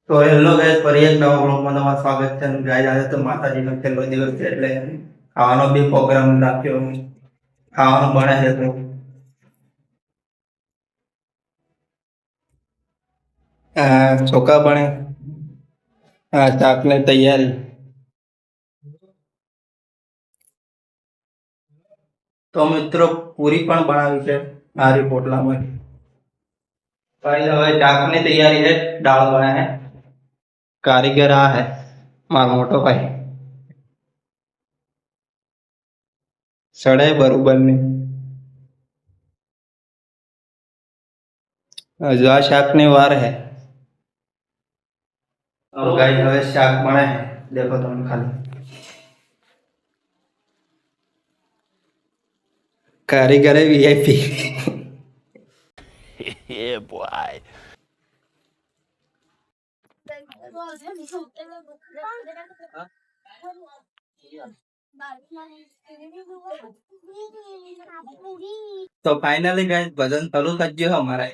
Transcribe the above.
તો hello guys, ફરી એક નવા બ્લોગમાં તમારું સ્વાગત છે. ગાઈસ, આજે તો માતાજીનો છેલ્લો દિવસ છે એટલે ખાવાનો બી પ્રોગ્રામ રાખ્યો. ખાવાનું બને છે તો ચોખા બને, શાકની તૈયારી. તો મિત્રો પૂરી પણ બનાવી છે મારી પોટલામાં. ભાઈ હવે શાકની તૈયારી છે, દાળ બને છે. કારીગર આ है મારો મોટો ભાઈ. સડે બરોબર ને હજુ આ શાકની વાર है. अब गाइस હવે શાક બને છે, देखो तुम खाली. कारीगर है वीआईपी. Yeah, boy. तो फाइनली गाइस भजन चालू कर दियो हमारा.